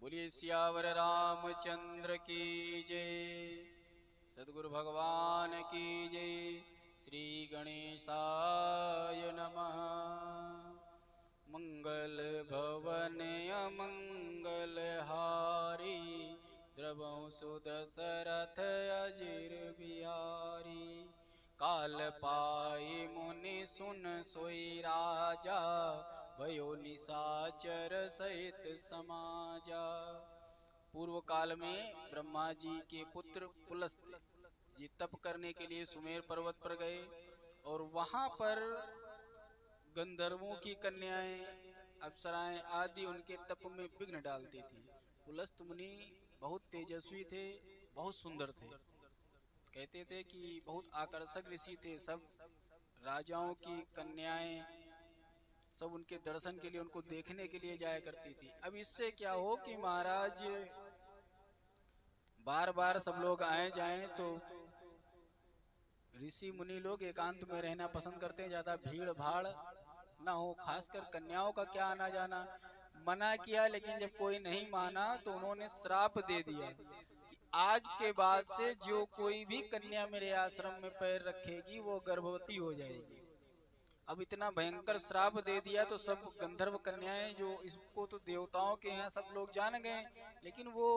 बोलिए सियावर रामचंद्र की जय। सद्गुरु भगवान की जय। श्री गणेशाय नमः। मंगल भवन अमंगल हारी, द्रवं सुदशरथ अजिर बिहारी। काल पाई मुनि सुन सोई राजा, भयो निशाचर सहित समाजा। पूर्व काल में ब्रह्मा जी के पुत्र पुलस्त्य जी तप करने के लिए सुमेर पर्वत पर गए और वहां पर गंधर्वों की कन्याएं, अप्सराएं आदि उनके तप में विघ्न डालती थी। पुलस्त मुनि बहुत तेजस्वी थे, बहुत सुंदर थे। कहते थे कि बहुत आकर्षक ऋषि थे। सब राजाओं की कन्याएं सब उनके दर्शन के लिए, उनको देखने के लिए जाया करती थी। अब इससे क्या हो कि महाराज बार बार सब लोग आए जाएं तो ऋषि मुनि लोग एकांत में रहना पसंद करते हैं, ज्यादा भीड़ भाड़ ना हो। खासकर कन्याओं का क्या आना जाना। मना किया, लेकिन जब कोई नहीं माना तो उन्होंने श्राप दे दिया कि आज के बाद से जो कोई भी कन्या मेरे आश्रम में पैर रखेगी वो गर्भवती हो जाएगी। अब इतना भयंकर श्राप दे दिया तो सब गंधर्व कन्याएं, जो इसको तो देवताओं के यहाँ सब लोग जान गए, लेकिन वो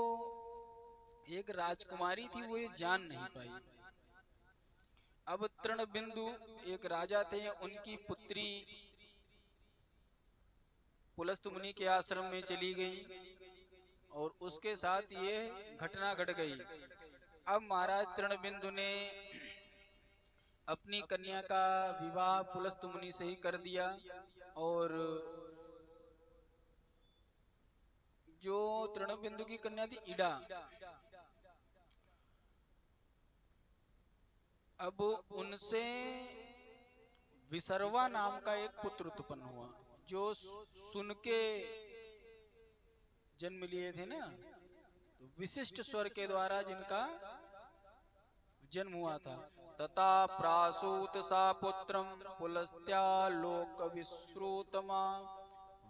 एक राजकुमारी थी, वो ये जान नहीं पाई। अब तृण बिंदु एक राजा थे, उनकी पुत्री पुलस्त मुनि के आश्रम में चली गई और उसके साथ ये घटना घट गई। अब महाराज तृणबिंदु ने अपनी कन्या का विवाह पुलस्त मुनि से ही कर दिया और जो तृणबिंदु की कन्या थी इड़ा, अब उनसे विसर्वा नाम का एक पुत्र उत्पन्न हुआ, जो सुन के जन्म लिए थे ना, तो विशिष्ट स्वर के द्वारा जिनका जन्म हुआ था। तथा प्रासूत सा पुत्रम पुलस्त्या लोक विश्रुतमा,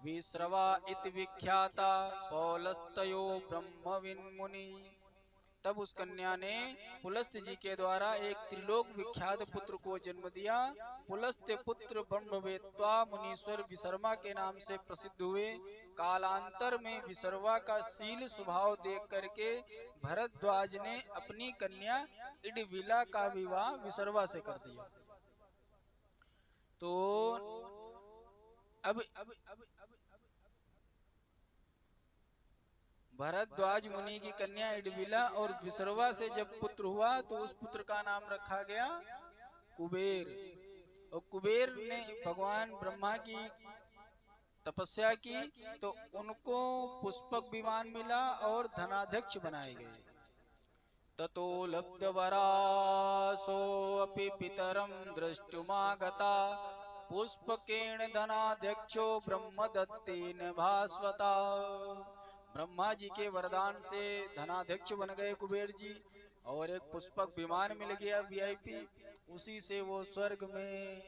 विश्रवा इति विख्याता पौलस्तयो ब्रह्मविन मुनि। तब उस कन्या ने पुलस्त जी के द्वारा एक त्रिलोक विख्यात पुत्र को जन्म दिया। पुलस्त पुत्र ब्रह्मवेत्ता मुनीश्वर विशर्मा के नाम से प्रसिद्ध हुए। कालांतर में विशर्वा का शील स्वभाव देख करके भरद्वाज ने अपनी कन्या इडविला का विवाह विशर्वा से कर दिया। तो अब भरद्वाज मुनि की कन्या इडविला और विशर्वा से जब पुत्र हुआ तो उस पुत्र का नाम रखा गया कुबेर। और कुबेर ने भगवान ब्रह्मा की तपस्या की तो उनको पुष्पक विमान मिला और धनाध्यक्ष बनाए गए। ततो लब्धवरासो अपि पितरं दृष्टुमागता, पुष्पकेण धनाध्यक्षो ब्रह्मदत्तेन भास्वता। ब्रह्मा जी के वरदान से धनाध्यक्ष बन गए कुबेर जी और एक पुष्पक विमान मिल गया वीआईपी। उसी से वो स्वर्ग में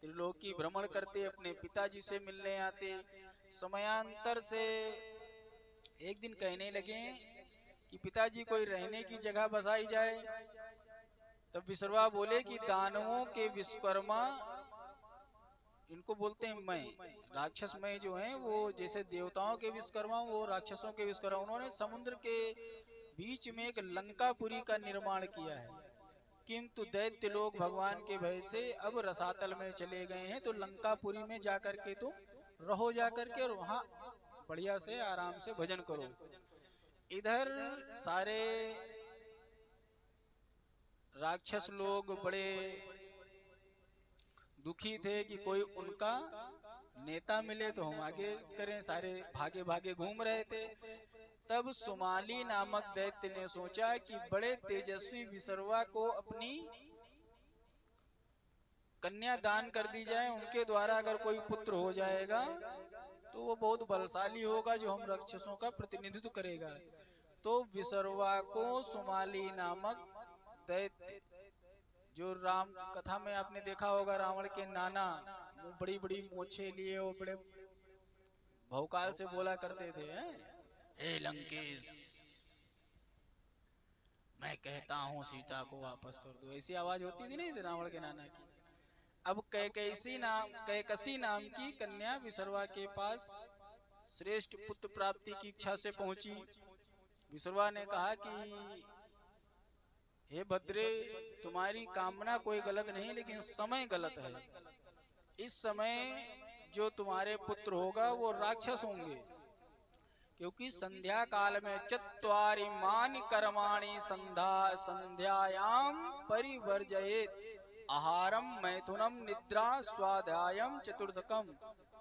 त्रिलोकी भ्रमण करते, अपने पिताजी से मिलने आते। समयांतर से एक दिन कहने लगे कि पिताजी कोई रहने की जगह बसाई जाए। तब विश्रवा बोले कि दानवों के विश्वकर्मा, इनको बोलते हैं मैं, राक्षस मैं जो हैं वो जैसे देवताओं के विश्वकर्मा वो राक्षसों के विश्वकर्मा। उन्होंने समुद्र के बीच में एक लंकापुरी का निर्माण किया है, किंतु दैत्य लोग भगवान के भय से अब रसातल में चले गए हैं। तो लंकापुरी में जाकर के तुम रहो जाकर के और वहां बढ़िया से आराम से भजन करो। इधर सारे राक्षस लोग बड़े दुखी थे कि कोई उनका नेता मिले तो हम आगे करें, सारे भागे भागे घूम रहे थे। तब सुमाली नामक दैत्य ने सोचा कि बड़े तेजस्वी विशर्वा को अपनी कन्या दान कर दी जाए, उनके द्वारा अगर कोई पुत्र हो जाएगा तो वो बहुत बलशाली होगा जो हम राक्षसों का प्रतिनिधित्व करेगा। तो विशर्वा को सुमाली नामक दैत्य, जो राम कथा में आपने देखा होगा, रावण के नाना बड़ी बड़ी मोछे लिए वो बड़े भौकाल से बोला करते थे हे लंकेश, मैं कहता हूँ सीता को वापस कर दो। ऐसी आवाज होती थी नहीं रावण के नाना की। अब कैकसी नाम की कन्या विसर्वा के पास श्रेष्ठ पुत्र प्राप्ति की इच्छा से पहुंची। विसर्वा ने कहा कि हे भद्रे, तुम्हारी कामना कोई गलत नहीं, लेकिन समय गलत है। इस समय जो तुम्हारे पुत्र होगा वो राक्षस होंगे, क्योंकि संध्या काल में चत्वारि मानि कर्माणि संध्यायाम परिवर्जयेत आहारम मैथुनम निद्रा स्वाध्यायम चतुर्थकम।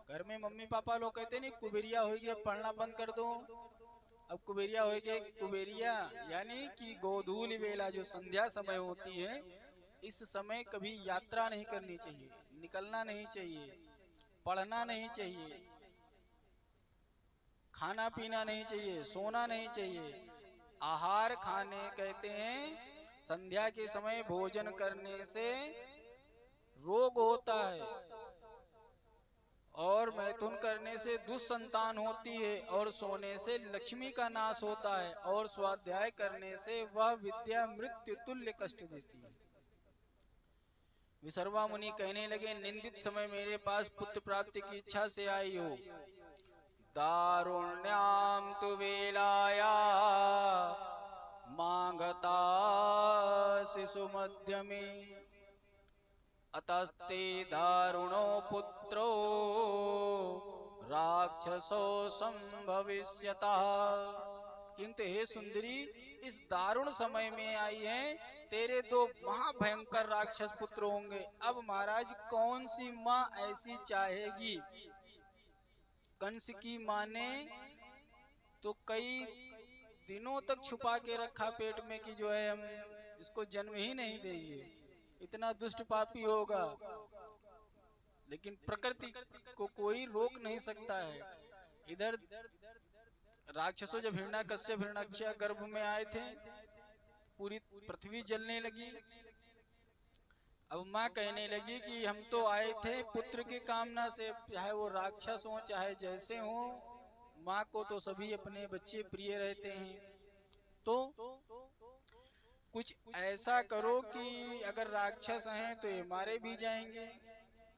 घर में मम्मी पापा लोग कहते नहीं कुबेरिया होगी, अब पढ़ना बंद कर दो। अब कुबेरिया होगी, कुबेरिया यानी कि गोधूली वेला जो संध्या समय होती है, इस समय कभी यात्रा नहीं करनी चाहिए, निकलना नहीं चाहिए, पढ़ना नहीं चाहिए, खाना पीना नहीं चाहिए, सोना नहीं चाहिए। आहार खाने कहते हैं संध्या के समय भोजन करने से रोग होता है, और मैथुन करने से दुष्संतान होती है, और सोने से लक्ष्मी का नाश होता है, और स्वाध्याय करने से वह विद्या मृत्यु तुल्य कष्ट देती है। विसर्वा मुनि कहने लगे, निंदित समय मेरे पास पुत्र प्राप्ति की इच्छा से आई हो। दारुण्याम तु वेलाया मांगता शिशु मध्य में अतस्ते दारुणो पुत्रो राक्षसो संभविष्यतः। किंतु हे सुंदरी, इस दारुण समय में आई है, तेरे दो महाभयंकर राक्षस पुत्र होंगे। अब महाराज कौन सी माँ ऐसी चाहेगी? कंस की माँ ने तो कई दिनों तक छुपा के रखा पेट में कि जो है हम इसको जन्म ही नहीं देंगे, इतना दुष्ट पापी होगा। लेकिन प्रकृति को कोई रोक नहीं सकता है। इधर राक्षसों जब हिरण्यकश्यप हिरण्याक्ष गर्भ में आए थे, पूरी पृथ्वी जलने लगी। अब माँ कहने लगी कि हम तो आए थे पुत्र की कामना से, चाहे वो राक्षस हो चाहे जैसे हो, माँ को तो सभी अपने बच्चे प्रिय रहते हैं। तो कुछ ऐसा करो कि अगर राक्षस हैं तो ये मारे भी जाएंगे,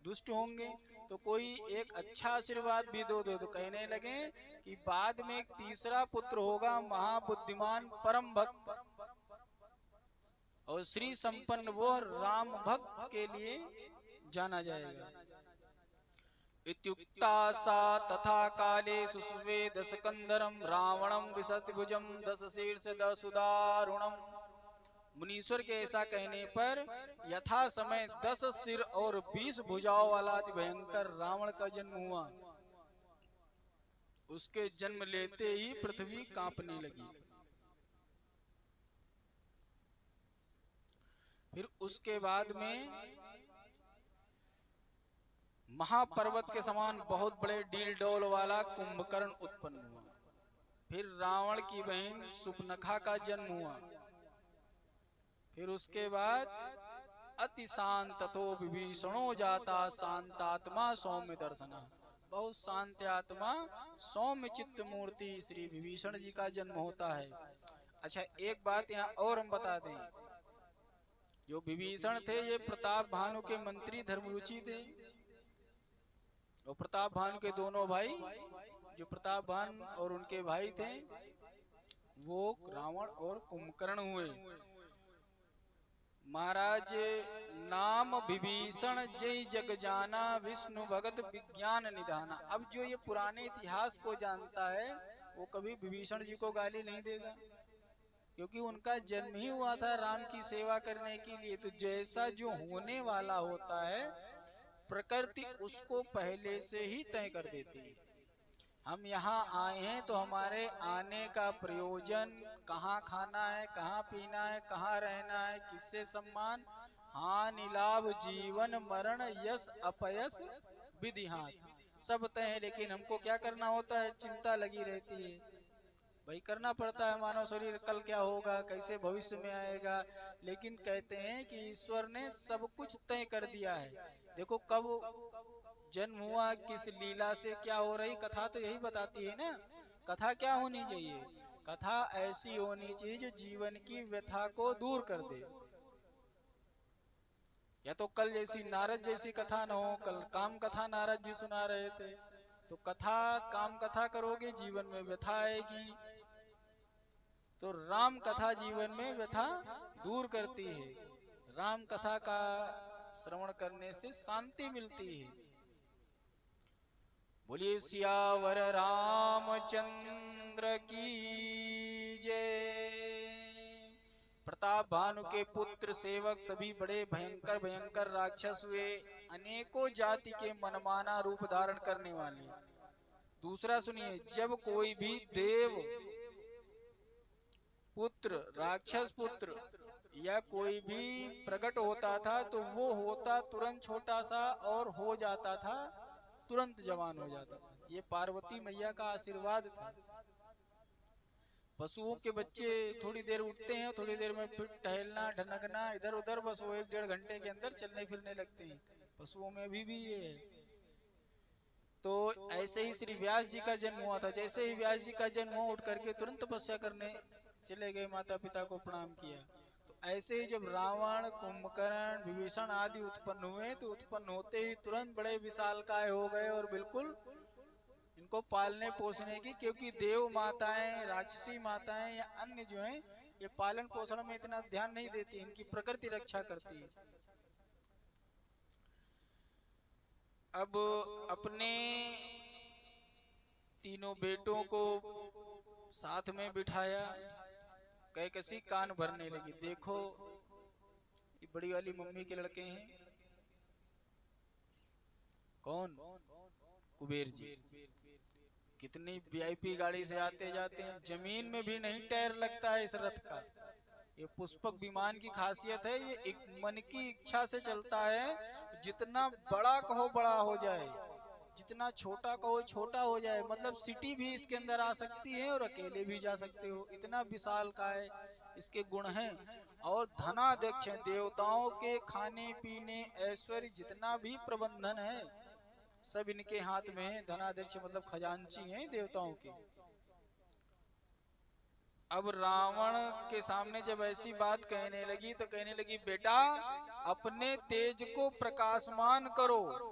दुष्ट होंगे, तो कोई एक अच्छा आशीर्वाद भी दो। तो कहने लगे कि बाद में एक तीसरा पुत्र होगा, महाबुद्धिमान परम भक्त और श्री संपन्न, वो राम भक्त के लिए जाना जाएगा। इत्युक्ता सा तथा काले सुस्वे दशकंदरम रावणम विशतिभुजम दश शीर्ष दसुदारुणम। मुनीश्वर के ऐसा कहने पर यथा समय 10 सिर और 20 भुजाओं वाला अति भयंकर रावण का जन्म हुआ। उसके जन्म लेते ही पृथ्वी कांपने लगी। फिर उसके बाद में महापर्वत के समान बहुत बड़े डील डोल वाला कुंभकर्ण उत्पन्न हुआ। फिर रावण की बहन सुपनखा का जन्म हुआ। फिर उसके बाद अति शांत तो विभीषणो जाता शांतात्मा सौम्य दर्शना। बहुत शांत आत्मा सौम्य चित्त मूर्ति श्री विभीषण जी का जन्म होता है। अच्छा, एक बात यहाँ और हम बता दें, जो विभीषण थे ये प्रताप भानु के मंत्री धर्मरुचि थे, और प्रताप भानु के दोनों भाई, जो प्रताप भानु और उनके भाई थे, वो रावण और कुंभकर्ण हुए। महाराज नाम विभीषण जय जग जाना विष्णु भगत विज्ञान निधाना। अब जो ये पुराने इतिहास को जानता है वो कभी विभीषण जी को गाली नहीं देगा, क्योंकि उनका जन्म ही हुआ था राम की सेवा करने के लिए। तो जैसा जो होने वाला होता है, प्रकृति उसको पहले से ही तय कर देती है। हम यहाँ आए हैं तो हमारे आने का प्रयोजन, कहाँ खाना है, कहाँ पीना है, कहाँ रहना है, किससे सम्मान, हानि लाभ, जीवन मरण, यश अपयश, विधि हाथ, सब तय है। लेकिन हमको क्या करना होता है? चिंता लगी रहती है भाई, करना पड़ता है। मानव शरीर कल क्या होगा, कैसे भविष्य में आएगा। लेकिन कहते हैं कि ईश्वर ने सब कुछ तय कर दिया है। देखो कब जन्म हुआ, किस लीला से क्या हो रही, कथा तो यही बताती है ना। कथा क्या होनी चाहिए? कथा ऐसी होनी चाहिए जो जीवन की व्यथा को दूर कर दे। या तो कल जैसी नारद जैसी कथा न हो, कल काम कथा नारद जी सुना रहे थे, तो कथा काम कथा करोगे जीवन में व्यथा आएगी। तो राम कथा जीवन में व्यथा दूर करती है। राम कथा का श्रवण करने से शांति मिलती है। बोलिए सियावर रामचंद्र की जय। प्रताप भानु के पुत्र सेवक सभी बड़े भयंकर भयंकर राक्षस हुए, अनेकों जाति के मनमाना रूप धारण करने वाले। दूसरा सुनिए, जब कोई भी देव पुत्र, राक्षस पुत्र या कोई भी प्रकट होता था तो वो होता तुरंत छोटा सा और हो जाता था तुरंत जवान हो जाता था। ये पार्वती मैया का आशीर्वाद था। पशुओं के बच्चे थोड़ी देर उठते हैं, थोड़ी देर में फिर टहलना ढनकना इधर उधर, बस वो 1-1.5 घंटे के अंदर चलने फिरने लगते हैं। पशुओं में भी ये है। तो ऐसे ही श्री व्यास जी का जन्म हुआ था। जैसे ही व्यास जी का जन्म हुआ, उठ करके तुरंत तपस्या करने चले गए, माता पिता को प्रणाम किया। तो ऐसे ही जब रावण, कुंभकर्ण, विभीषण आदि उत्पन्न हुए, तो उत्पन्न होते ही तुरंत बड़े विशालकाय हो गए और बिल्कुल इनको पालने पोसने की, क्योंकि देव माताएं, राक्षसी माताएं या अन्य जो हैं, ये पालन पोषण में इतना ध्यान नहीं देती, इनकी प्रकृति रक्षा करती है। अब अपने तीनों बेटों को साथ में बिठाया, कैकसी कान भरने लगी। देखो, ये बड़ी वाली मम्मी के लड़के हैं। कौन? कुबेर जी। कितनी वीआईपी गाड़ी से आते जाते हैं, जमीन में भी नहीं टायर लगता है इस रथ का। ये पुष्पक विमान की खासियत है, ये एक मन की इच्छा से चलता है। जितना बड़ा कहो बड़ा हो जाए, जितना छोटा कहो छोटा हो जाए, मतलब सिटी भी इसके अंदर आ सकती है और अकेले भी जा सकते हो, इतना विशाल का है इसके गुण हैं। और धनाध्यक्ष है, देवताओं के खाने पीने ऐश्वर्य जितना भी प्रबंधन है सब इनके हाथ में है। धनाध्यक्ष मतलब खजांची हैं देवताओं के। अब रावण के सामने जब ऐसी बात कहने लगी तो कहने लगी, बेटा अपने तेज को प्रकाशमान करो।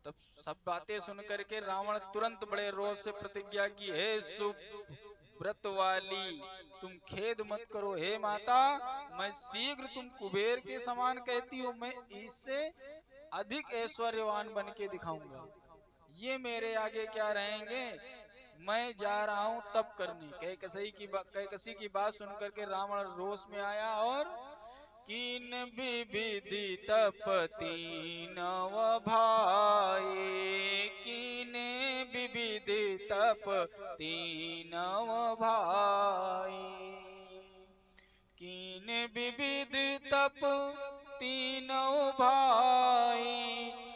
तब सब बातें सुन करके रावण तुरंत बड़े रोष से प्रतिज्ञा की, हे सुव्रत वाली, तुम खेद मत करो। हे माता, मैं शीघ्र तुम कुबेर के समान कहती हूँ, मैं इससे अधिक ऐश्वर्यवान बन के दिखाऊंगा। ये मेरे आगे क्या रहेंगे, मैं जा रहा हूँ तप करने। कैकसी की बात सुनकर के रावण रोष में आया और कीन विविधि तप तीनव भाई, कीन विविधि तप तीनव भाई, कीन विविध तप तीनों भाई,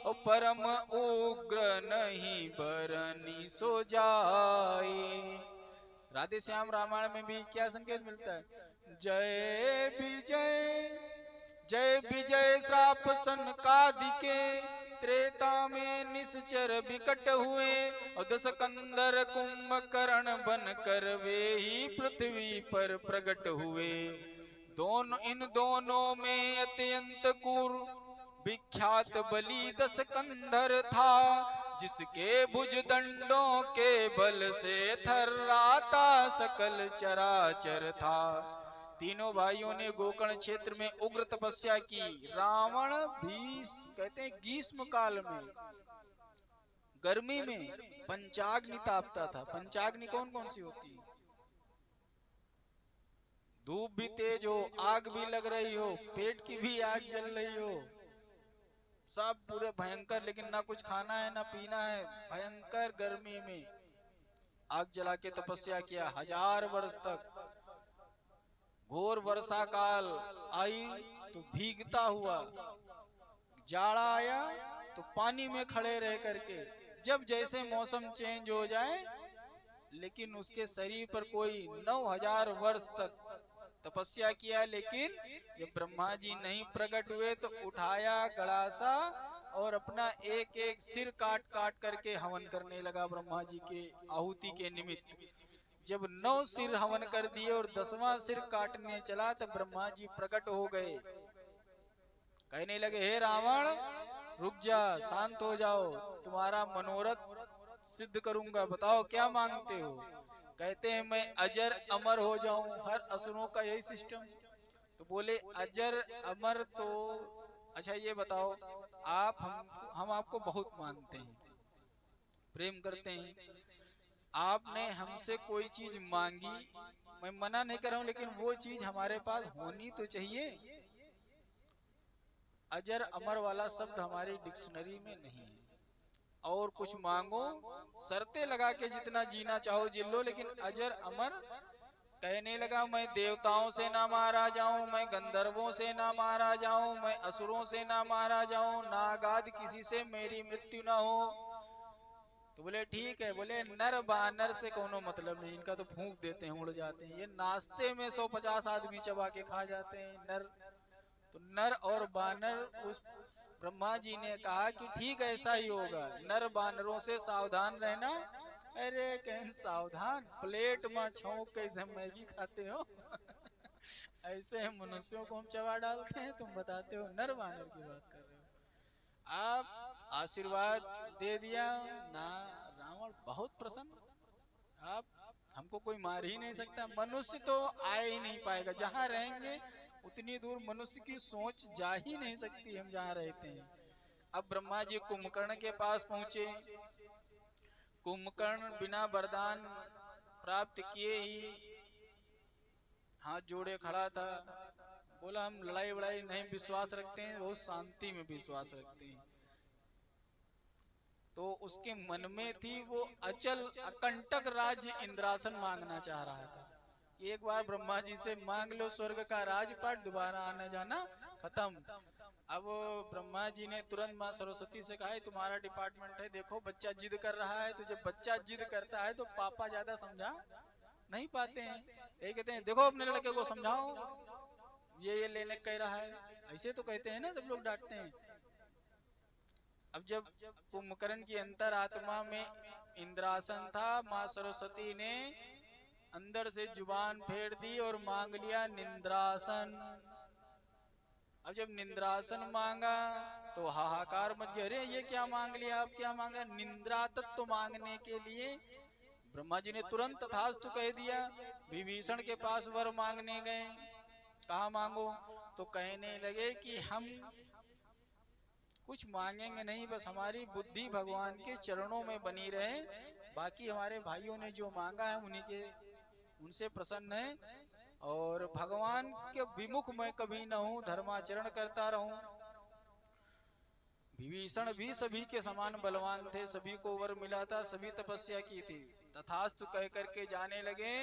ओ परम उग्र नहीं बरनी सो जाए। राधे श्याम रामायण में भी क्या संकेत मिलता है, जय विजय, जय विजय श्राप सनकादिके, त्रेता में निश्चर विकट हुए, और दस कंदर कुंभकर्ण बन कर वे ही पृथ्वी पर प्रकट हुए। इन दोनों में अत्यंत क्रूर विख्यात बलि दस कंधर था, जिसके भुज दंडों के बल से थर्राता सकल चराचर था। तीनों भाइयों ने गोकर्ण क्षेत्र में उग्र तपस्या की। रावण भी कहते हैं ग्रीष्म काल में, गर्मी में पंचाग्नि तापता था। पंचाग्नि कौन कौन सी होती है? धूप भी तेज हो, आग भी लग रही हो, पेट की भी आग जल रही हो, सब पूरे भयंकर, लेकिन ना कुछ खाना है ना पीना है। भयंकर गर्मी में आग जला के तपस्या किया 1000 वर्ष तक। घोर वर्षा काल आई तो भीगता हुआ, जाड़ा आया तो पानी में खड़े रह करके, जब जैसे मौसम चेंज हो जाए, लेकिन उसके शरीर पर कोई 9000 वर्ष तक तपस्या किया। लेकिन जब ब्रह्मा जी नहीं प्रकट हुए तो उठाया गड़ासा और अपना एक एक सिर काट काट करके हवन करने लगा ब्रह्मा जी के आहुति के निमित्त। जब 9 सिर हवन कर दिए और 10वां सिर काटने चला तब ब्रह्मा जी प्रकट हो गए। कहने लगे, हे रावण रुक जा, शांत हो जाओ, तुम्हारा मनोरथ सिद्ध करूंगा, बताओ क्या मांगते हो। कहते हैं मैं अजर अमर हो जाऊं। हर असुरों का यही सिस्टम। तो बोले अजर अमर तो अच्छा ये बताओ, आप हम आपको बहुत मानते हैं, प्रेम करते हैं, आपने हमसे कोई चीज मांगी, मैं मना नहीं कर रहा हूं, लेकिन वो चीज हमारे पास होनी तो चाहिए। अजर अमर वाला शब्द हमारी डिक्शनरी में नहीं है। और कुछ मांगो, शर्तें लगा के जितना जीना चाहो जी लो, लेकिन अजर अमर। कहने लगा मैं देवताओं से ना मारा जाऊं, मैं गंधर्वों से ना मारा जाऊं, मैं असुरों से ना मारा जाऊं, नागाद किसी से मेरी मृत्यु ना हो। तो बोले ठीक है। बोले नर बानर से कोनो मतलब नहीं, इनका तो फूंक देते हैं उड़ जाते हैं, ये नाश्ते में 150 आदमी चबा के खा जाते हैं नर। तो नर और बानर, उस ब्रह्मा जी ने कहा कि ठीक है ऐसा ही होगा, नर बानरों से सावधान रहना। अरे कहन सावधान, प्लेट में छौंक कैसे मैगी खाते हो ऐसे हम मनुष्यों को हम चबा डालते हैं, तुम बताते हो नर बानर की बात कर रहे हो। आप आशीर्वाद दे दिया ना, रावण बहुत प्रसन्न। आप हमको कोई मार ही नहीं सकता, मनुष्य तो आ ही नहीं पाएगा, जहां रहेंगे उतनी दूर मनुष्य की सोच जा ही नहीं सकती हम जहाँ रहते हैं। अब ब्रह्मा जी कुंभकर्ण के पास पहुंचे। कुंभकर्ण बिना वरदान प्राप्त किए ही हाथ जोड़े खड़ा था। बोला हम लड़ाई वड़ाई नहीं विश्वास रखते हैं, वो शांति में विश्वास रखते हैं। तो उसके मन में थी वो अचल अकंटक राज्य इंद्रासन मांगना चाह रहा था। एक बार ब्रह्मा जी से मांग लो स्वर्ग का राजपाट, दोबारा आना जाना खत्म। अब ब्रह्मा जी ने तुरंत माँ सरस्वती से कहा तुम्हारा डिपार्टमेंट है, देखो बच्चा जिद कर रहा है। तो जब बच्चा जिद करता है तो पापा ज्यादा समझा नहीं पाते हैं, यही कहते हैं देखो अपने लड़के को समझाओ, ये लेने कह रहा है, ऐसे तो कहते हैं ना, सब लोग डांटते हैं। अब जब कुंभकर्ण की अंतर आत्मा में इंद्रासन था, माँ सरस्वती ने अंदर से जुबान फेर दी और मांग लिया निंद्रासन। अब जब निंद्रासन मांगा तो हाहाकार मच गया, अरे ये क्या मांग लिया, अब क्या मांग लिया। निंद्रा तत्व मांगने के लिए ब्रह्मा जी ने तुरंत तथास्तु कह दिया। विभीषण के पास वर मांगने गए, कहा मांगो, तो कहने लगे कि हम कुछ मांगेंगे नहीं, बस हमारी बुद्धि भगवान के चरणों में बनी रहे, बाकी हमारे भाइयों ने जो मांगा है उन्हीं के, उनसे प्रसन्न है, और भगवान के विमुख मैं कभी न हूं, धर्माचरण करता रहूं। विभीषण भी सभी के समान बलवान थे, सभी को वर मिला था, सभी तपस्या की थी। तथास्तु कह करके जाने लगे।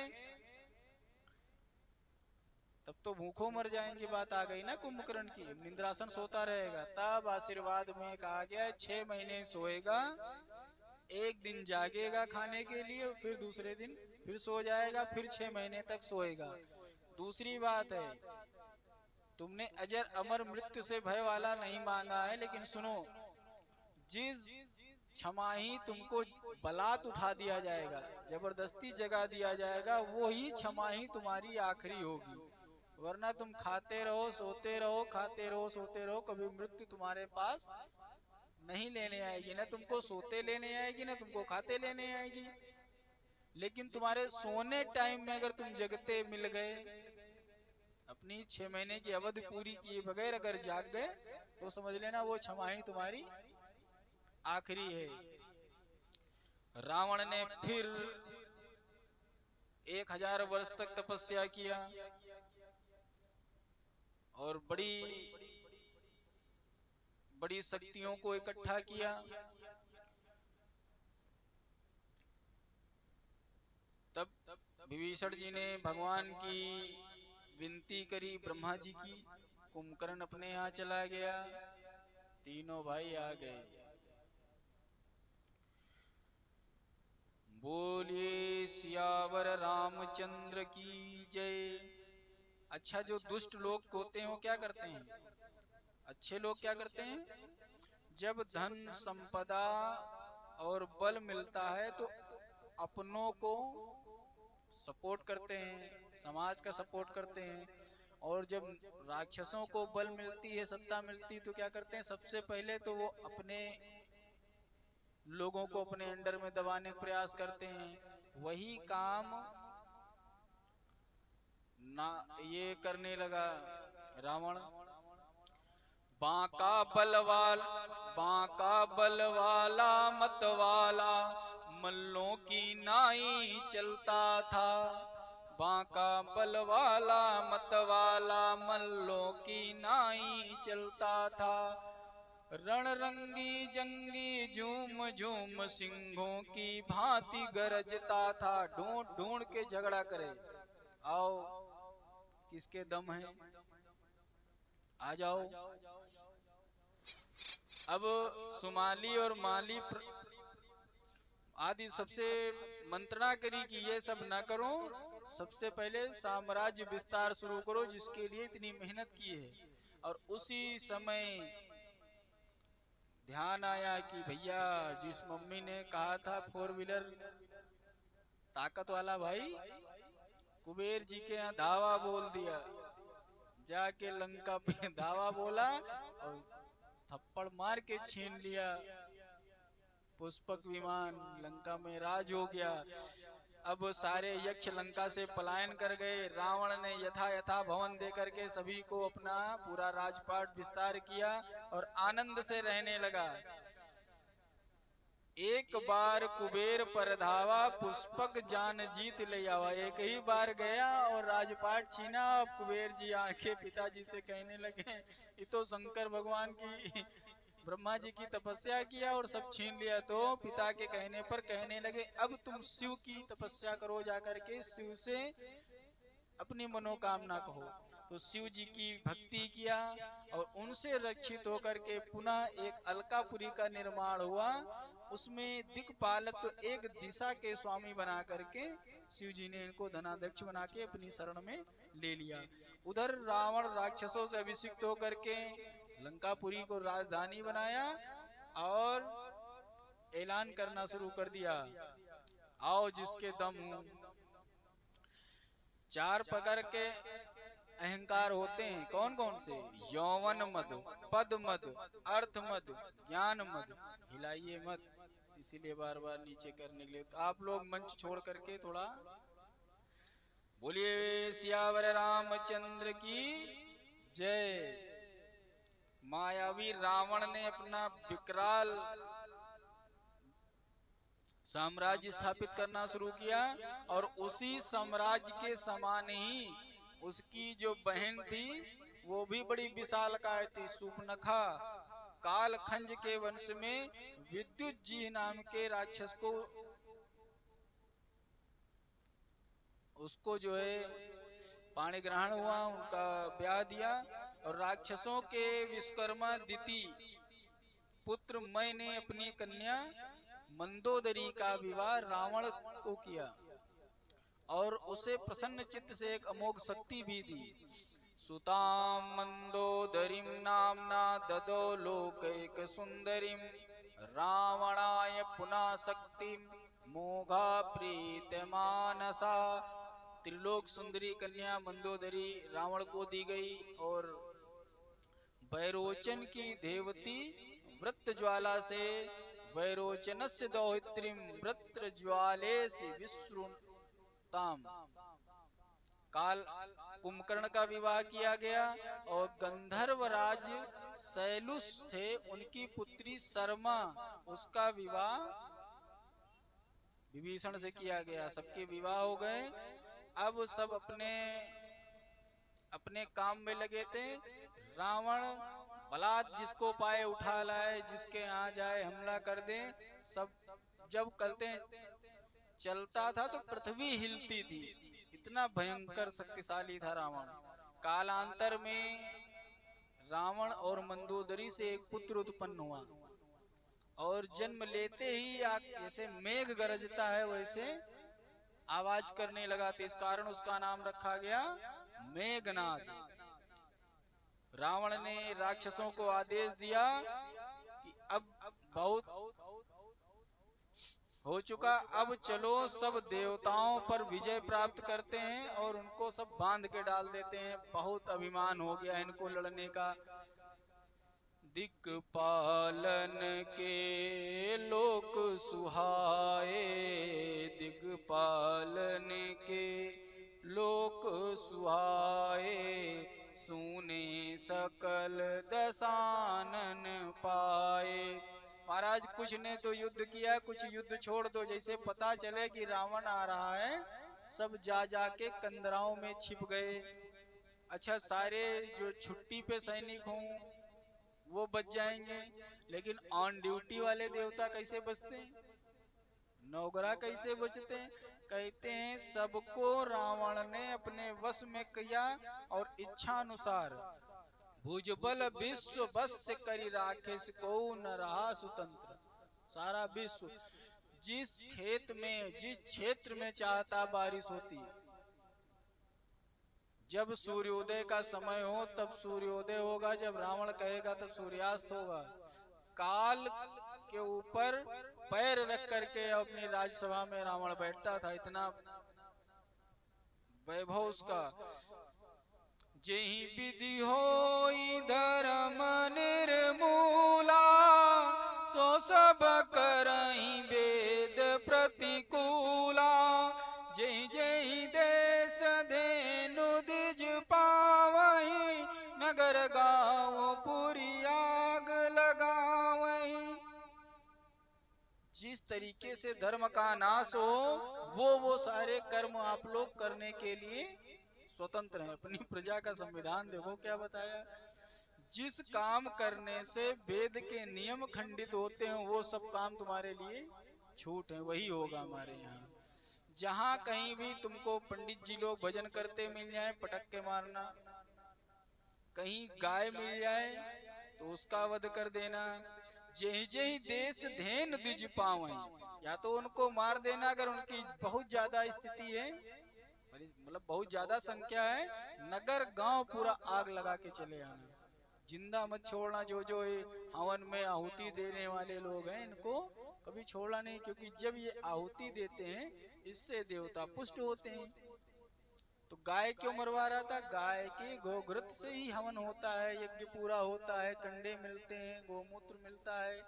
तब तो भूखों मर जाएंगे, बात आ गई ना कुंभकर्ण की। निंद्रासन सोता रहेगा, तब आशीर्वाद में कहा गया 6 महीने सोएगा, एक दिन जागेगा खाने के लिए, फिर दूसरे दिन फिर सो जाएगा, फिर 6 महीने तक सोएगा। दूसरी बात है, तुमने अजर अमर मृत्यु से भय वाला नहीं मांगा है, लेकिन सुनो, जिस छमाही तुमको बलात् उठा दिया जाएगा, जबरदस्ती जगा दिया जाएगा, वो ही छमाही तुम्हारी आखिरी होगी, वरना तुम खाते रहो सोते रहो, खाते रहो सोते रहो, कभी मृत्यु तुम्हारे पास नहीं लेने आएगी। ना तुमको सोते लेने आएगी, ना तुमको खाते लेने आएगी। लेकिन तुम्हारे सोने टाइम में अगर तुम जगते मिल गए, अपनी 6 महीने की अवधि पूरी किए बगैर अगर जाग गए, तो समझ लेना वो छमाही तुम्हारी आखिरी है। रावण ने फिर 1000 वर्ष तक तपस्या किया और बड़ी बड़ी शक्तियों को इकट्ठा किया। तब विभीषण जी ने भगवान की विनती करी, ब्रह्मा जी की। कुंभकर्ण अपने यहाँ चला गया, तीनों भाई आ गए। बोलिए सियावर रामचंद्र की जय। अच्छा, जो दुष्ट लोग होते हैं वो क्या करते हैं, अच्छे लोग क्या करते हैं, जब धन संपदा और बल मिलता है तो अपनों को सपोर्ट करते हैं, समाज का सपोर्ट करते हैं। और जब राक्षसों को बल मिलती है, सत्ता मिलती, तो क्या करते हैं, सबसे पहले तो वो अपने लोगों को अपने अंडर में दबाने का प्रयास करते हैं। वही काम ना ये करने लगा रावण। बांका बलवाल, बांका बलवाला मतवाला, मल्लों की नाई चलता था। बांका बलवाला मतवाला, मल्लों की नाई चलता था। रणरंगी जंगी झूम झूम सिंहों की भांति गरजता था। ढूंढ ढूंढ के झगड़ा करे, आओ किसके दम है, आ जाओ। अब सुमाली और माली आदि सबसे मंत्रणा करी कि ये सब ना करो, सबसे पहले साम्राज्य विस्तार शुरू करो जिसके लिए इतनी मेहनत की है। और उसी समय ध्यान आया कि भैया जिस मम्मी ने कहा था 4 व्हीलर ताकत वाला भाई, कुबेर जी के यहाँ धावा बोल दिया। जाके लंका पे धावा बोला और थप्पड़ मार के छीन लिया पुष्पक विमान। लंका में राज हो गया। अब सारे यक्ष लंका से पलायन कर गए। रावण ने यथा भवन दे करके सभी को अपना पूरा राजपाट विस्तार किया और आनंद से रहने लगा। एक बार कुबेर पर धावा, पुष्पक जान जीत ले आवा। एक ही बार गया और राजपाट छीना। अब कुबेर जी आके पिताजी से कहने लगे, ये तो शंकर भगवान की ब्रह्मा जी की तपस्या किया और सब छीन लिया। तो पिता के कहने पर कहने लगे, अब तुम शिव की तपस्या करो, जाकर के शिव से अपनी मनोकामना कहो। तो शिव जी की भक्ति किया और उनसे रक्षित होकर के पुनः एक अलकापुरी का निर्माण हुआ। उसमें दिक्पालक तो एक दिशा के स्वामी बना करके शिव जी ने इनको धनाध्यक्ष बना के अपनी शरण में ले लिया। उधर रावण राक्षसों से अभिषिक्त होकर के लंकापुरी को राजधानी बनाया और ऐलान करना शुरू कर दिया, आओ जिसके दम हो। 4 प्रकार के अहंकार होते हैं। कौन कौन से? यौवन मद, पद मद, अर्थ मद, ज्ञान मद। हिलाइए मत, इसीलिए बार बार नीचे करने के लिए। तो आप लोग मंच छोड़ करके थोड़ा बोलिए सियावर रामचंद्र की जय। मायावी रावण ने अपना विकराल साम्राज्य स्थापित करना शुरू किया और उसी साम्राज्य के समान ही उसकी जो बहन थी वो भी बड़ी विशालकाय थी, सूर्पनखा। कालखंज के वंश में विद्युत जी नाम के राक्षस को उसको जो है पाणी ग्रहण हुआ, उनका ब्याह दिया। और राक्षसों के विश्वकर्मा दिति पुत्र मय ने अपनी कन्या मंदोदरी का विवाह रावण को किया और उसे प्रसन्न चित्त से एक अमोघ शक्ति भी दी। सुताम मंदोदरीम नामना ददो लोकैक सुंदरीम, रावणाय पुनः शक्तिम मोघा प्रीत मानसा। त्रिलोक सुंदरी कन्या मंदोदरी रावण को दी गई और वैरोचन की देवती वृत्त ज्वाला से वैरोचनस्य दौहित्रीम वृत्र ज्वालेसि विश्रुताम। काल कुंभकर्ण का विवाह किया गया और गंधर्व राज शैलुष थे, उनकी पुत्री शर्मा, उसका विवाह विभीषण से किया गया। सबके विवाह हो गए। अब सब अपने अपने काम में लगे थे। रावण बलात् जिसको पाए उठा लाए, जिसके यहाँ जाए हमला कर दे। सब जब करते चलता था तो पृथ्वी हिलती थी, इतना भयंकर शक्तिशाली था रावण। कालांतर में रावण और मंदोदरी से एक पुत्र उत्पन्न हुआ और जन्म लेते ही जैसे मेघ गरजता है वैसे आवाज करने लगा, तो इस कारण उसका नाम रखा गया मेघनाद। रावण ने राक्षसों को आदेश दिया कि बहुत हो चुका, अब चलो सब देवताओं पर विजय प्राप्त करते हैं और उनको सब बांध के डाल देते हैं। बहुत अभिमान हो गया इनको लड़ने का। दिक्पालन के लोक सुहाए, दिक्पालन के लोक सुहाए, सुने सकल दसानन पाए। महाराज कुछ ने तो युद्ध किया, कुछ युद्ध छोड़ दो। जैसे पता चले कि रावण आ रहा है, सब जा जाके कंदराओं में छिप गए। अच्छा, सारे जो छुट्टी पे सैनिक हों वो बच जाएंगे, लेकिन ऑन ड्यूटी वाले देवता कैसे बचते हैं, नौगरा कैसे बचते हैं? कहते हैं सबको रावण ने अपने वश में किया और इच्छा अनुसार भुजबल विश्व बस से करी राखेश को न रहा स्वतंत्र। सारा विश्व जिस खेत में, जिस क्षेत्र में चाहता बारिश होती है। जब सूर्योदय का समय हो तब सूर्योदय होगा, जब रावण कहेगा तब सूर्यास्त होगा। काल के ऊपर पैर रख करके अपनी राज्यसभा में रावण बैठता था, इतना वैभव उसका। जेहि विधि होई धर्म निर्मूला, सो सब करहि वेद प्रतिकूला। जेहि जेहि देश धेनु द्विज पावहि, नगर गाँव पुरी आग लगावहि। जिस तरीके से धर्म का नाश हो वो सारे कर्म आप लोग करने के लिए स्वतंत्र हैं। अपनी प्रजा का संविधान देखो क्या बताया। जिस काम करने से वेद के नियम खंडित होते हैं वो सब काम तुम्हारे लिए छूट है, वही होगा हमारे यहाँ। जहाँ कहीं भी तुमको पंडित जी लोग भजन करते मिल जाए, पटक के मारना। कहीं गाय मिल जाए तो उसका वध कर देना। जेहि जेहि देश धेन द्विज पावै, या तो उनको मार देना अगर उनकी बहुत ज्यादा स्थिति है, मतलब बहुत ज्यादा संख्या है। नगर गांव पूरा आग लगा के चले आना, जिंदा मत छोड़ना। जो जो हवन में आहुति देने वाले लोग हैं इनको कभी छोड़ना नहीं, क्योंकि जब ये आहुति देते हैं इससे देवता पुष्ट होते हैं। तो गाय क्यों मरवा रहा था? गाय के गोघृत से ही हवन होता है, यज्ञ पूरा होता है, कंडे मिलते हैं, गोमूत्र मिलता है,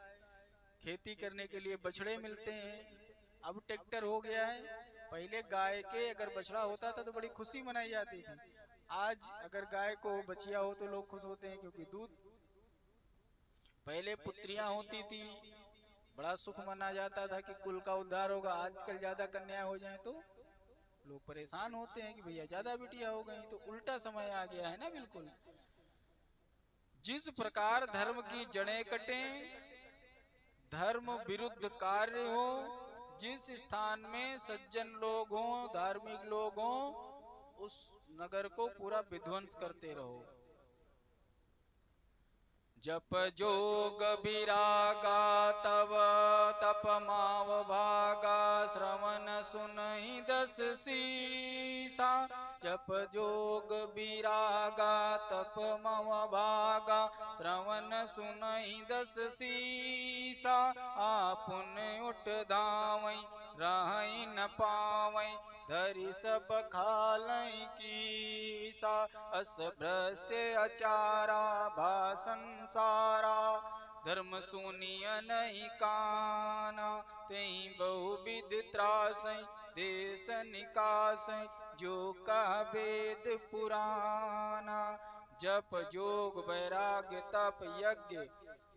खेती करने के लिए बछड़े मिलते हैं। अब ट्रैक्टर हो गया है, पहले गाय के अगर बछड़ा होता था तो बड़ी खुशी मनाई जाती थी। आज अगर गाय को बछिया हो तो लोग खुश होते हैं, क्योंकि दूध। पहले पुत्रियां होती थी, बड़ा सुख माना जाता था कि कुल का उद्धार होगा। आजकल ज्यादा कन्याएं हो जाएं तो लोग परेशान होते हैं कि भैया ज्यादा बिटिया हो गई। तो उल्टा समय आ गया है ना बिल्कुल। जिस प्रकार धर्म की जड़ें कटे, धर्म विरुद्ध कार्य हो, जिस स्थान में सज्जन लोग हों, धार्मिक लोग हों, उस नगर को पूरा विध्वंस करते रहो। जप जोग विरागा तब तप माव भागा, श्रवण सुनहि दस सीसा। जप जोग विरागा तप मव भागा, श्रवण सुनहि दस सीसा। आपुन उठ धावै रहै न पावै, धरि सब खालई कीसा। अस भ्रष्ट अचारा भाषण सारा, धर्म सुनिय नहीं काना। तेहि बहुविध त्रासै देश निकासै, जो कह वेद पुराना। जप जोग वैराग्य तप यज्ञ,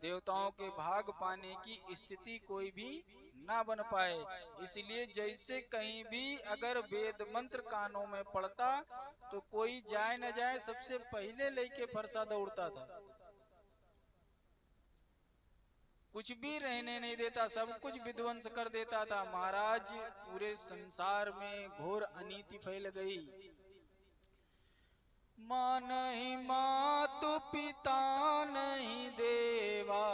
देवताओं के भाग पाने की स्थिति कोई भी ना बन पाए। इसलिए जैसे कहीं भी अगर वेद मंत्र कानों में पड़ता तो कोई जाए न जाए सबसे पहले लेके फरसा दौड़ता था, कुछ भी रहने नहीं देता, सब कुछ विध्वंस कर देता था। महाराज पूरे संसार में घोर अनीति फैल गई। माँ नहीं मातु पिता नहीं देवा,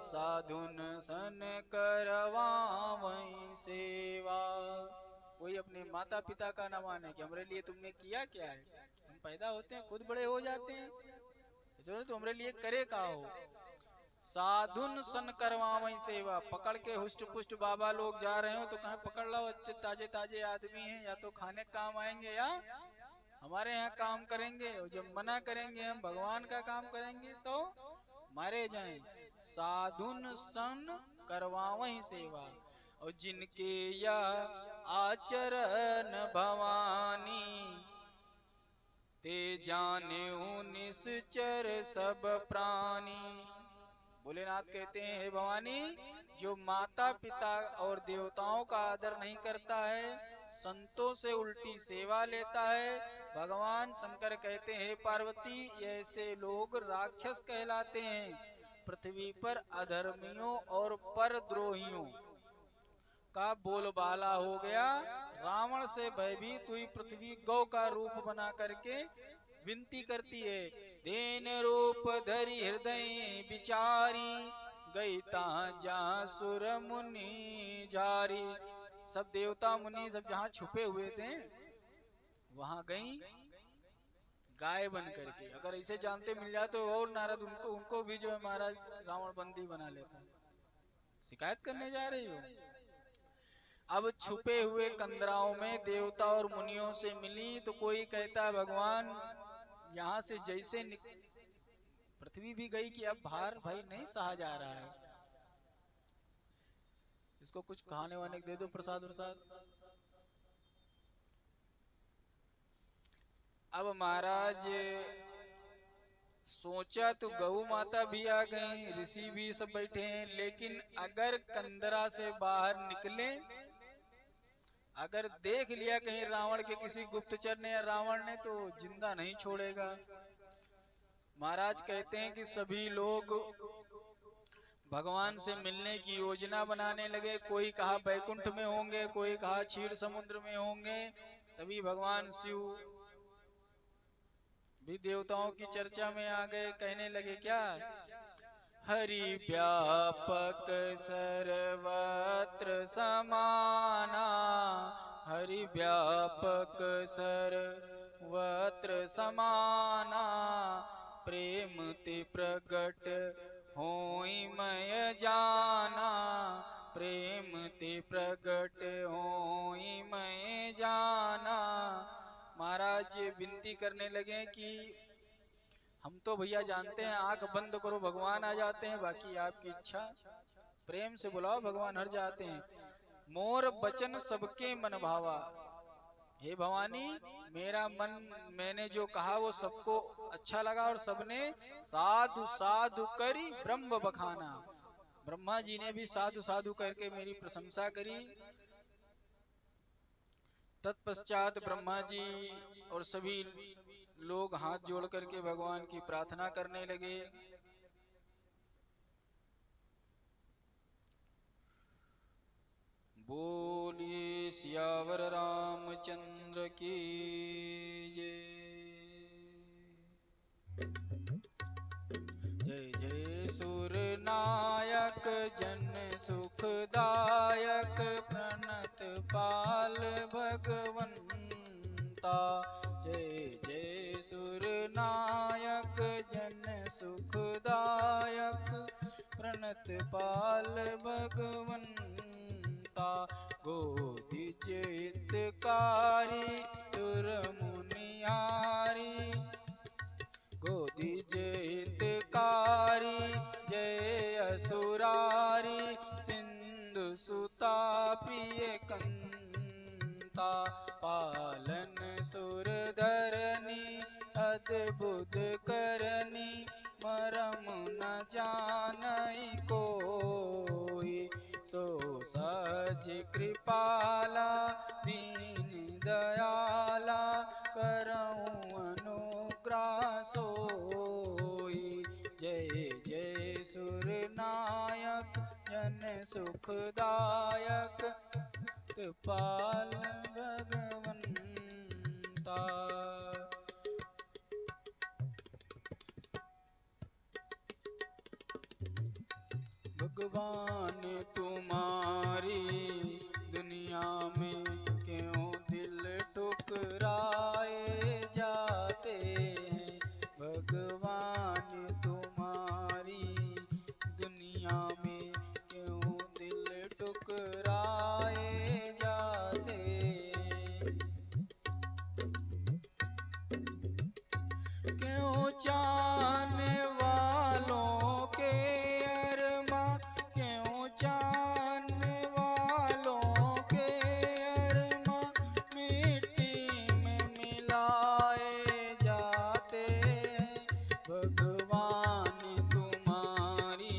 साधुन सन करवावै सेवा। कोई अपने माता पिता का न माने कि हमारे लिए तुमने किया क्या है। हम पैदा होते हैं खुद बड़े हो जाते हैं, तो हमारे लिए करे का हो। साधुन सन करवावई सेवा। पकड़ के हुष्ट पुष्ट बाबा लोग जा रहे हो तो कहा पकड़ लो, अच्छे ताजे ताजे आदमी हैं, या तो खाने काम आएंगे या हमारे यहाँ काम करेंगे, और जब मना करेंगे हम भगवान का काम करेंगे तो मारे जाएं। साधुन सन करवावई सेवा, और जिनके या आचरण भवानी, ते जाने निश्चर सब प्राणी। भोलेनाथ कहते हैं, हे भवानी, जो माता पिता और देवताओं का आदर नहीं करता है, संतों से उल्टी सेवा लेता है, भगवान शंकर कहते हैं, हे पार्वती, ऐसे लोग राक्षस कहलाते हैं। पृथ्वी पर अधर्मियों और परद्रोहियों का बोलबाला हो गया। रावण से भयभीत हुई पृथ्वी गौ का रूप बना करके विनती करती है, देन रूप धरि हृदय बिचारी, गई जा सुर मुनि जारी। सब देवता मुनि सब जहाँ छुपे हुए थे वहां गई गाय बन करके। अगर ऐसे जानते मिल जाए तो और नारद उनको भी जो है महाराज रावण बंदी बना लेता। शिकायत करने जा रही हो। अब छुपे हुए कंदराओं में देवता और मुनियों से मिली तो कोई कहता, भगवान यहाँ से जैसे पृथ्वी भी गई कि अब भार भाई नहीं सहा जा रहा है, इसको कुछ खाने वाने दे दो, प्रसाद प्रसाद। अब महाराज सोचा तो गौ माता भी आ गई, ऋषि भी सब बैठे हैं, लेकिन अगर कंदरा से बाहर निकले, अगर देख लिया कहीं रावण के किसी गुप्तचर ने या रावण ने, तो जिंदा नहीं छोड़ेगा। महाराज कहते हैं कि सभी लोग भगवान से मिलने की योजना बनाने लगे। कोई कहा बैकुंठ में होंगे, कोई कहा क्षीर समुद्र में होंगे। तभी भगवान शिव भी देवताओं की चर्चा में आ गए, कहने लगे क्या, हरि व्यापक सर्वत्र समाना, हरि व्यापक सर्वत्र समाना, प्रेम ते प्रगट होई मय जाना, प्रेम ते प्रगट होई मय जाना। महाराज विनती करने लगे कि हम तो भैया जानते हैं, आंख बंद करो भगवान आ जाते हैं, बाकी आपकी इच्छा, प्रेम से बुलाओ भगवान हर जाते हैं। मोर बचन सबके मन भावा, हे भवानी मेरा मन, मैंने जो कहा वो सबको अच्छा लगा और सबने साधु साधु करी ब्रह्म बखाना। ब्रह्मा जी ने भी साधु साधु करके मेरी प्रशंसा करी। तत्पश्चात ब्रह्मा जी और सभी लोग हाथ जोड़ करके भगवान की प्रार्थना करने लगे। बोलिए सियावर रामचंद्र की जय। जय जय सुर नायक जन सुखदायक, प्रणत पाल भगवंता। जय जय सुर नायक जन सुखदायक, प्रणत पाल भगवंता। गोदिज हितकारी सुर मुनियारी, गोदिज हितकारी जय असुरारी, सिंधु सुता प्रिय कंता। पालन सुर धरनी अद्भुत करनी, मरम न जानई कोई। सो सहज कृपाला दीन दयाला, करऊं अनुग्रह सोई। जय जय सुर नायक जन सुखदायक, कृपाल भगवंता। भगवान तुम्हारी दुनिया में क्यों दिल ठुकराए जाते हैं। भगवान तुम्हारी चाहने वालों के अरमा, क्यों चाहने वालों के अरमा मिट्टी में मिलाए जाते हैं। भगवान तुम्हारी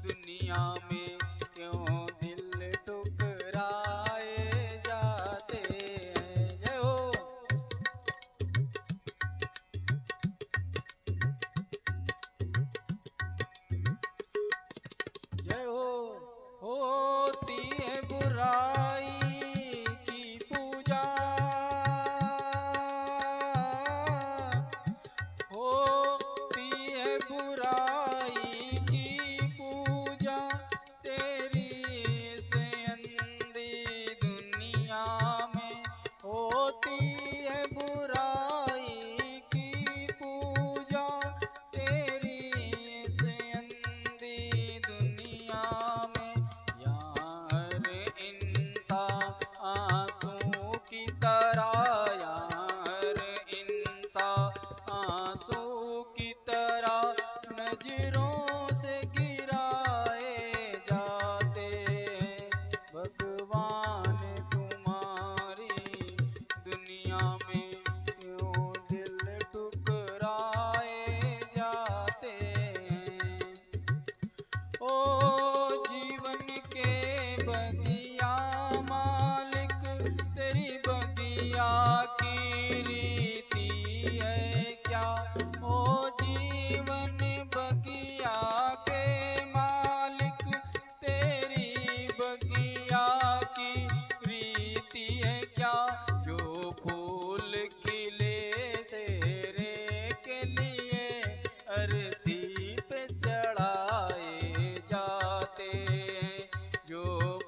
दुनिया में क्यों दिल ठुकराए जाते हैं। जय हो। जय हो। होती है बुराई की पूजा, होती है बुराई की पूजा तेरी इस अंधी दुनिया में। होती है बुराई की पूजा तेरी इस अंधी दुनिया में। यहाँ हर इंसान आंसू की तरह, यहाँ हर इंसान आंसू की तरह नजरों से गिराए जाते हैं। भगवान तुम्हारी दुनिया में क्यों दिल ठुकराए जाते हैं। ओ जीवन के बगिया मालिक, तेरी बगिया की रीति है क्या। ओ जीवन बगिया के मालिक, तेरी बगिया की रीति है क्या। जो फूल खिले सेरे के लिए अरती पे चढ़ाए जाते हैं। जो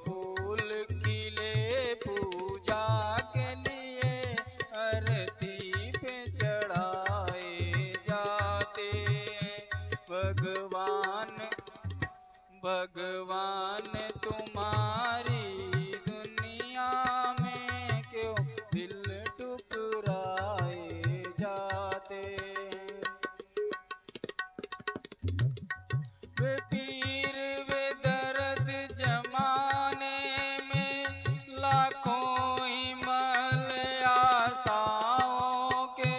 फूल खिले पूजा के लिए अरती पे चढ़ाए जाते हैं। भगवान भगवान तुम्हारी दुनिया में क्यों दिल ठुकराए जाते हैं। वे पीर वे दर्द जमाने में लाखों हिमल आशाओं के।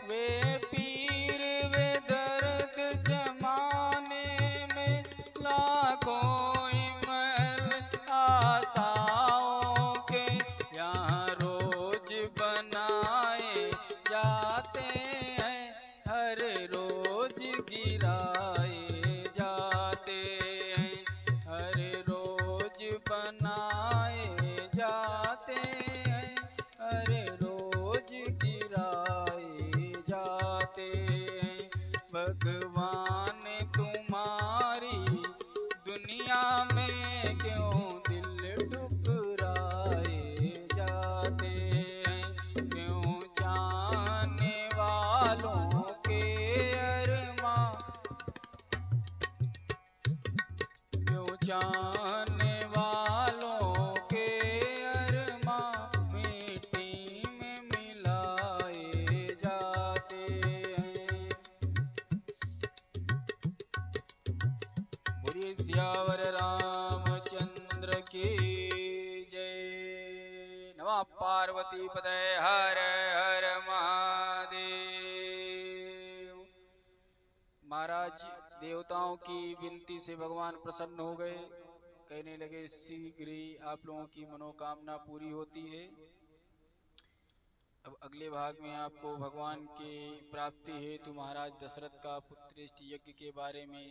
वे पीर वे दर्द जमाने में लाखों हिमल आशाओं के। यहाँ रोज बनाए जाते हैं, हर रोज गिराए जाते हैं। हर रोज बनाए जाते हैं, हर रोज गिराए जाते हैं। भगवान तुम्हारी दुनिया में क्यों दिल ठुकराए जाते हैं। क्यों चाहने वालों के अरमा, क्यों चाहने वालों के अरमा मिट्टी में मिलाए जाते हैं। बोलिए सियावर रामचंद्र की जय। नमः पार्वती पते हर हर महादेव। महाराज देवताओं की विनती से भगवान प्रसन्न हो गए। कहने लगे शीघ्र ही आप लोगों की मनोकामना पूरी होती है। अब अगले भाग में आपको भगवान की प्राप्ति हेतु महाराज दशरथ का पुत्रेष्टि यज्ञ के बारे में